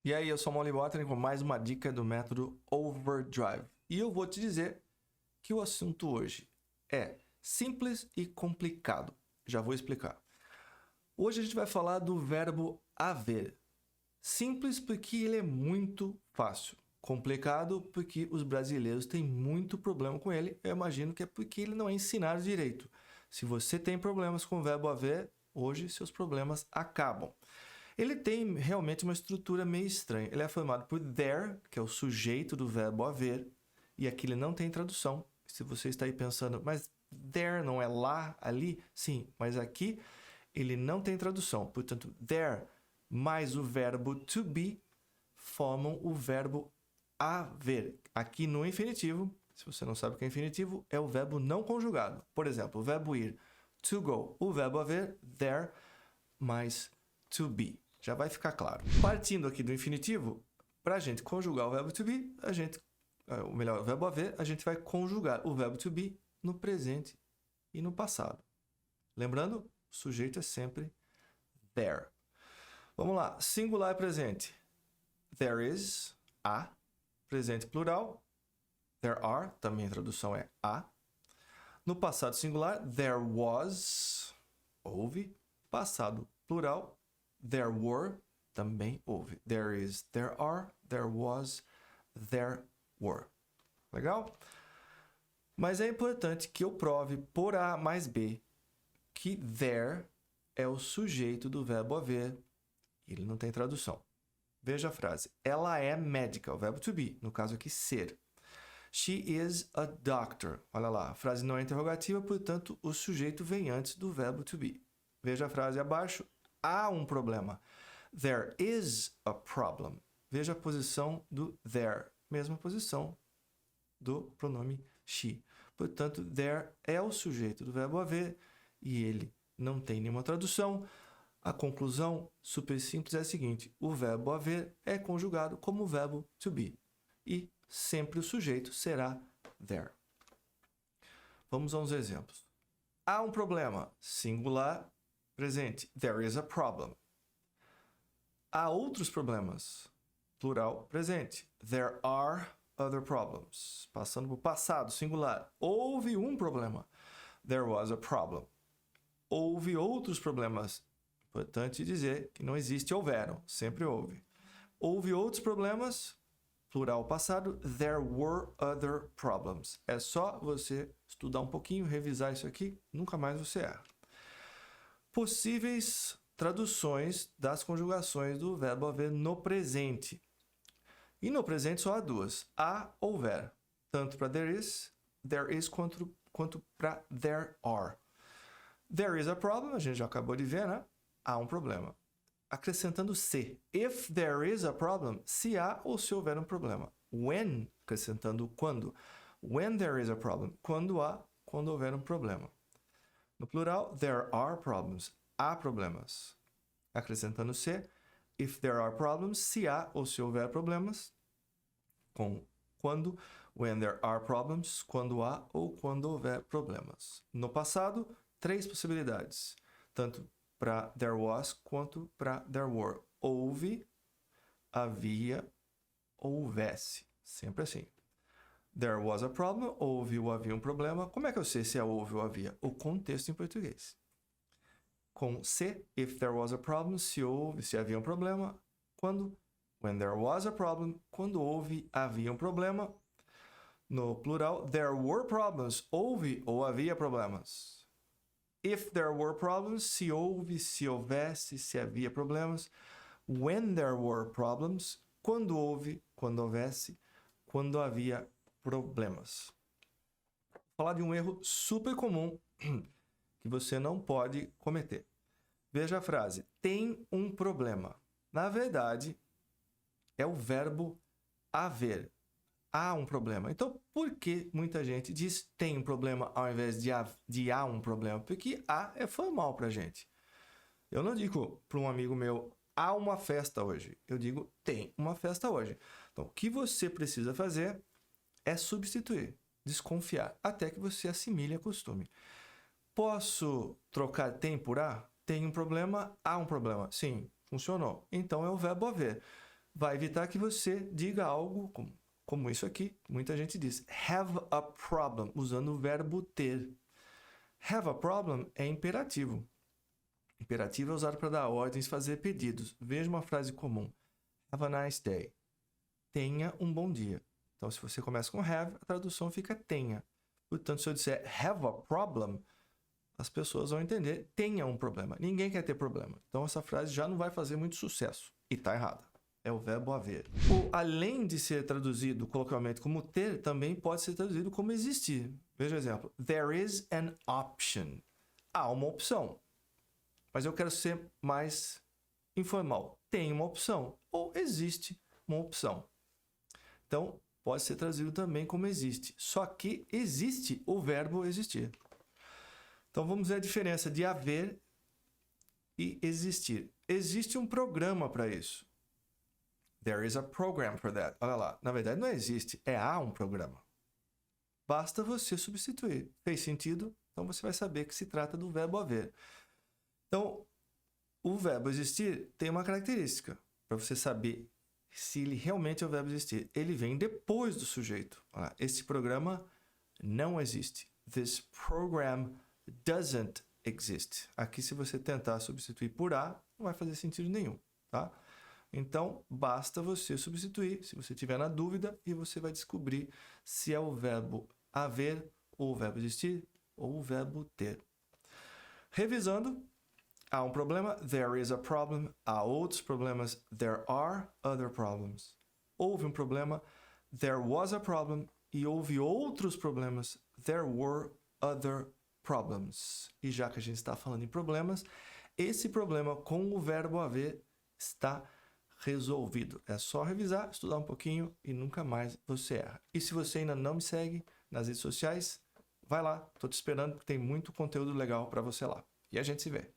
E aí, eu sou o Molly Botany com mais uma dica do método Overdrive. E eu vou te dizer que o assunto hoje é simples e complicado. Já vou explicar. Hoje a gente vai falar do verbo haver. Simples porque ele é muito fácil. Complicado porque os brasileiros têm muito problema com ele. Eu imagino que é porque ele não é ensinado direito. Se você tem problemas com o verbo haver, hoje seus problemas acabam. Ele tem realmente uma estrutura meio estranha. Ele é formado por there, que é o sujeito do verbo haver, e aqui ele não tem tradução. Se você está aí pensando, mas there não é lá, ali? Sim, mas aqui ele não tem tradução. Portanto, there mais o verbo to be formam o verbo haver. Aqui no infinitivo, se você não sabe o que é infinitivo, é o verbo não conjugado. Por exemplo, o verbo ir, to go. O verbo haver, there, mais to be. Já vai ficar claro. Partindo aqui do infinitivo, para a gente conjugar o verbo to be, o verbo haver, a gente vai conjugar o verbo to be no presente e no passado. Lembrando, o sujeito é sempre there. Vamos lá, singular e presente. There is, há. Presente plural, there are, também a tradução é há. No passado singular, there was, houve. Passado plural, there were, também houve. There is, there are, there was, there were. Legal? Mas é importante que eu prove por A mais B que there é o sujeito do verbo haver. Ele não tem tradução. Veja a frase. Ela é médica, o verbo to be, no caso aqui ser. She is a doctor. Olha lá, a frase não é interrogativa, portanto, o sujeito vem antes do verbo to be. Veja a frase abaixo. Há um problema. There is a problem. Veja a posição do there. Mesma posição do pronome she. Portanto, there é o sujeito do verbo haver e ele não tem nenhuma tradução. A conclusão super simples é a seguinte. O verbo haver é conjugado como o verbo to be. E sempre o sujeito será there. Vamos a uns exemplos. Há um problema. Singular, presente. There is a problem. Há outros problemas. Plural, presente. There are other problems. Passando para o passado, singular. Houve um problema. There was a problem. Houve outros problemas. Importante dizer que não existe houveram. Sempre houve. Houve outros problemas. Plural passado. There were other problems. É só você estudar um pouquinho, revisar isso aqui. Nunca mais você erra. Possíveis traduções das conjugações do verbo haver no presente. E no presente só há duas. Há, houver. Tanto para there is quanto para there are. There is a problem, a gente já acabou de ver, né? Há um problema. Acrescentando se. If there is a problem, se há ou se houver um problema. When, acrescentando quando. When there is a problem, quando houver um problema. No plural, there are problems. Há problemas. Acrescentando se. If there are problems, se há ou se houver problemas. Com quando. When there are problems, quando há ou quando houver problemas. No passado, 3 possibilidades. Tanto para there was quanto para there were. Houve, havia, houvesse. Sempre assim. There was a problem, houve ou havia um problema. Como é que eu sei se é houve ou havia? O contexto em português. Com se, if there was a problem, se houve, se havia um problema. Quando? When there was a problem, quando houve, havia um problema. No plural, there were problems, houve ou havia problemas. If there were problems, se houve, se houvesse, se havia problemas. When there were problems, quando houve, quando houvesse, quando havia problemas. Vou falar de um erro super comum que você não pode cometer. Veja a frase, tem um problema. Na verdade, é o verbo haver. Há um problema. Então, por que muita gente diz tem um problema ao invés de há um problema? Porque há é formal para a gente. Eu não digo para um amigo meu, há uma festa hoje. Eu digo, tem uma festa hoje. Então, o que você precisa fazer é substituir, desconfiar, até que você assimile e acostume. Posso trocar tem por há? Tem um problema, há um problema. Sim, funcionou. Então, é o verbo haver. vai evitar que você diga algo como isso aqui. Muita gente diz have a problem, usando o verbo ter. Have a problem é imperativo. Imperativo é usado para dar ordens, fazer pedidos. Veja uma frase comum. Have a nice day. Tenha um bom dia. Então, se você começa com have, a tradução fica tenha. Portanto, se eu disser have a problem, as pessoas vão entender tenha um problema. Ninguém quer ter problema. Então, essa frase já não vai fazer muito sucesso. E está errada. É o verbo haver. Além de ser traduzido coloquialmente como ter, também pode ser traduzido como existir. Veja o exemplo. There is an option. Há uma opção. Mas eu quero ser mais informal. Tem uma opção. Ou existe uma opção. Então, pode ser traduzido também como existe. Só que existe o verbo existir. Então, vamos ver a diferença de haver e existir. Existe um programa para isso. There is a program for that. Olha lá. Na verdade, não existe. Há um programa. Basta você substituir. Fez sentido? Então, você vai saber que se trata do verbo haver. Então, o verbo existir tem uma característica para você saber se ele realmente é o verbo existir. Ele vem depois do sujeito. Olha lá, esse programa não existe. This program doesn't exist. Aqui, se você tentar substituir por a, não vai fazer sentido nenhum, tá? Então, basta você substituir, se você tiver na dúvida, e você vai descobrir se é o verbo haver, ou o verbo existir, ou o verbo ter. Revisando, há um problema, there is a problem. Há outros problemas, there are other problems. Houve um problema, there was a problem. E houve outros problemas, there were other problems. E já que a gente está falando em problemas, esse problema com o verbo haver está resolvido. É só revisar, estudar um pouquinho e nunca mais você erra. E se você ainda não me segue nas redes sociais, vai lá, estou te esperando porque tem muito conteúdo legal para você lá. E a gente se vê.